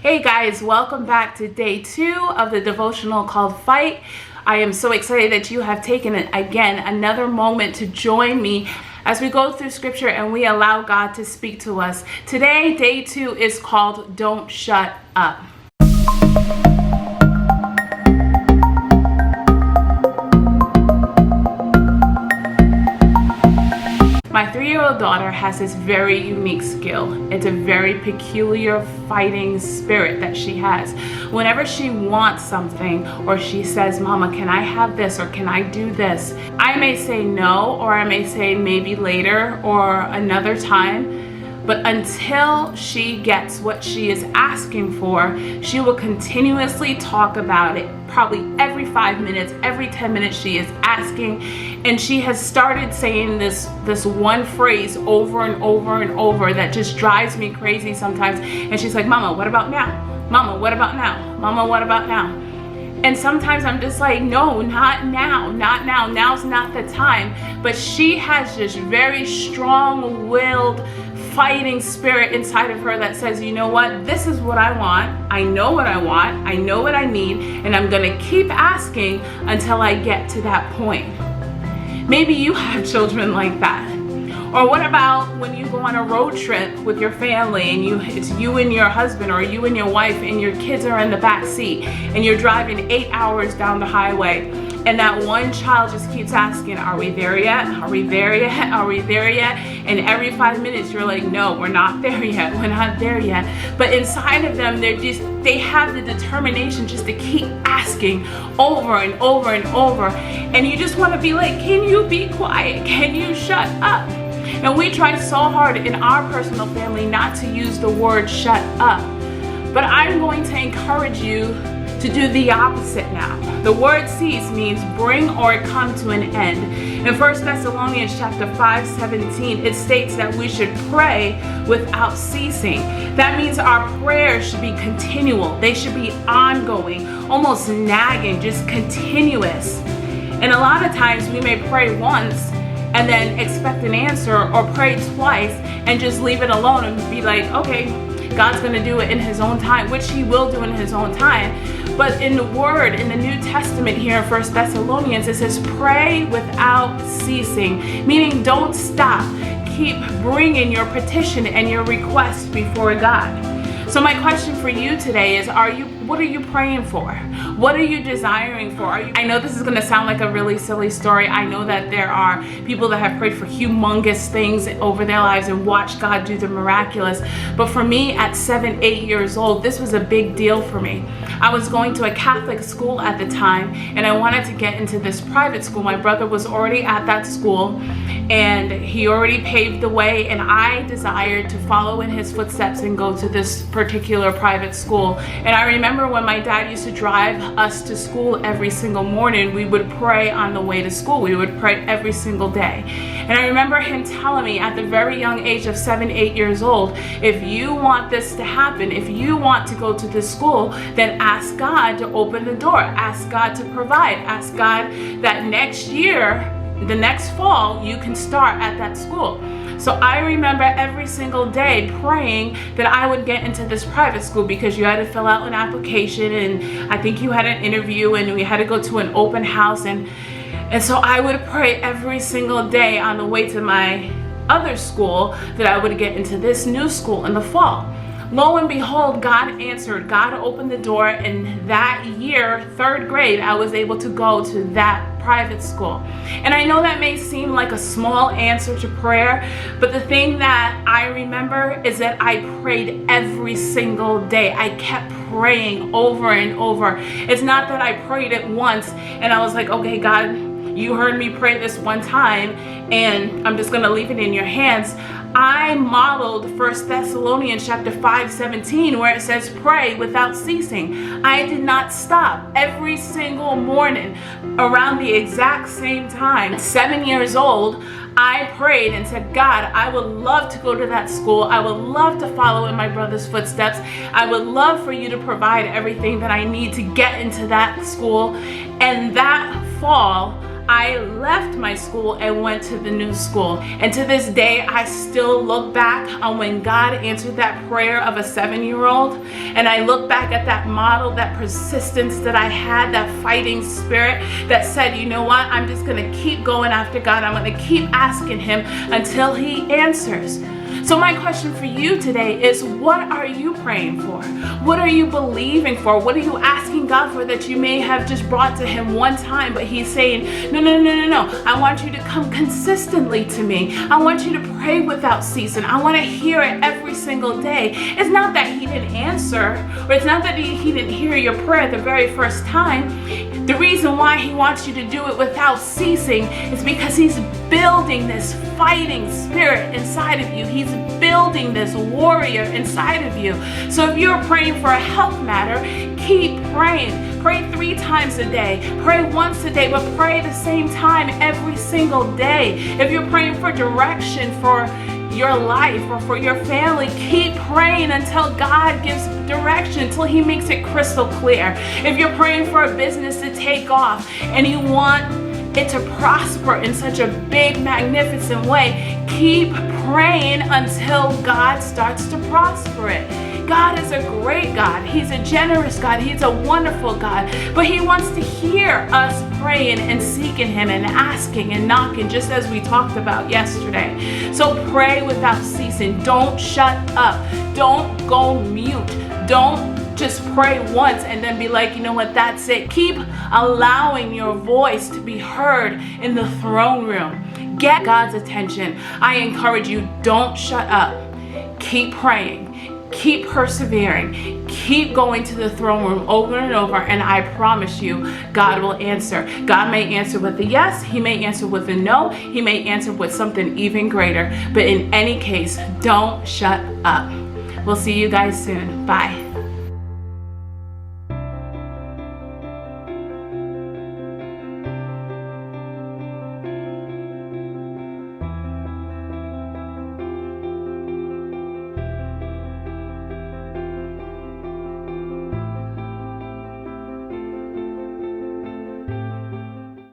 Hey guys, welcome back to day 2 of the devotional called Fight. I am so excited that you have taken again another moment to join me as we go through scripture and we allow God to speak to us. Today, day 2 is called Don't Shut Up. My 3-year-old daughter has this very unique skill. It's a very peculiar fighting spirit that she has. Whenever she wants something or she says, "Mama, can I have this?" or "Can I do this?" I may say no, or I may say maybe later or another time. But until she gets what she is asking for, she will continuously talk about it. Probably every 5 minutes, every 10 minutes she is asking. And she has started saying this one phrase over and over and over that just drives me crazy sometimes. And she's like, "Mama, what about now? Mama, what about now? Mama, what about now?" And sometimes I'm just like, no, not now, not now. Now's not the time. But she has this very strong-willed fighting spirit inside of her that says, you know what, this is what I want. I know what I want. I know what I need. And I'm going to keep asking until I get to that point. Maybe you have children like that. Or what about when you go on a road trip with your family and it's you and your husband or you and your wife and your kids are in the back seat and you're driving 8 hours down the highway and that one child just keeps asking, "Are we there yet? Are we there yet? Are we there yet?" And every 5 minutes you're like, "No, we're not there yet. We're not there yet." But inside of them, they have the determination just to keep asking over and over and over. And you just want to be like, "Can you be quiet? Can you shut up?" And we try so hard in our personal family not to use the word shut up. But I'm going to encourage you to do the opposite now. The word cease means bring or come to an end. In 1 Thessalonians chapter 5:17, it states that we should pray without ceasing. That means our prayers should be continual. They should be ongoing, almost nagging, just continuous. And a lot of times we may pray once and then expect an answer, or pray twice and just leave it alone and be like, okay, God's going to do it in his own time, which he will do in his own time. But in the word, in the New Testament here in 1 Thessalonians, it says pray without ceasing, meaning don't stop. Keep bringing your petition and your request before God. So my question for you today is, what are you praying for? What are you desiring for? I know this is going to sound like a really silly story. I know that there are people that have prayed for humongous things over their lives and watched God do the miraculous. But for me, at 7, 8 years old, this was a big deal for me. I was going to a Catholic school at the time, and I wanted to get into this private school. My brother was already at that school, and he already paved the way, and I desired to follow in his footsteps and go to this particular private school. And I remember when my dad used to drive us to school every single morning, we would pray on the way to school. We would pray every single day. And I remember him telling me at the very young age of 7, 8 years old, if you want this to happen, if you want to go to this school, then ask God to open the door. Ask God to provide. Ask God that next year, the next fall, you can start at that school. So I remember every single day praying that I would get into this private school, because you had to fill out an application, and I think you had an interview, and we had to go to an open house. And so I would pray every single day on the way to my other school that I would get into this new school in the fall. Lo and behold, God answered. God opened the door, and that year, 3rd grade, I was able to go to that private school. And I know that may seem like a small answer to prayer, but the thing that I remember is that I prayed every single day. I kept praying over and over. It's not that I prayed it once and I was like, okay, God, you heard me pray this one time and I'm just going to leave it in your hands. I modeled 1 Thessalonians chapter 5:17, where it says pray without ceasing. I did not stop. Every single morning around the exact same time, 7 years old, I prayed and said, God, I would love to go to that school. I would love to follow in my brother's footsteps. I would love for you to provide everything that I need to get into that school. And that fall, I left my school and went to the new school. And to this day, I still look back on when God answered that prayer of a 7-year-old. And I look back at that model, that persistence that I had, that fighting spirit that said, you know what, I'm just going to keep going after God. I'm going to keep asking him until he answers. So my question for you today is, what are you praying for? What are you believing for? What are you asking God for that you may have just brought to him one time, but he's saying, no. I want you to come consistently to me. I want you to pray without ceasing. I want to hear it every single day. It's not that he didn't answer, or it's not that he didn't hear your prayer the very first time. The reason why he wants you to do it without ceasing is because he's building this fighting spirit inside of you. He's building this warrior inside of you. So if you're praying for a health matter, keep praying. Pray 3 times a day. Pray once a day, but pray the same time every single day. If you're praying for direction for your life or for your family, keep praying until God gives direction, until he makes it crystal clear. If you're praying for a business to take off and you want it to prosper in such a big, magnificent way, keep praying until God starts to prosper it. God is a great God. He's a generous God. He's a wonderful God. But he wants to hear us praying and seeking him and asking and knocking, just as we talked about yesterday. So pray without ceasing. Don't shut up. Don't go mute. Don't just pray once and then be like, you know what, that's it. Keep allowing your voice to be heard in the throne room. Get God's attention. I encourage you, don't shut up. Keep praying. Keep persevering. Keep going to the throne room over and over, and I promise you, God will answer. God may answer with a yes. He may answer with a no. He may answer with something even greater. But in any case, don't shut up. We'll see you guys soon. Bye.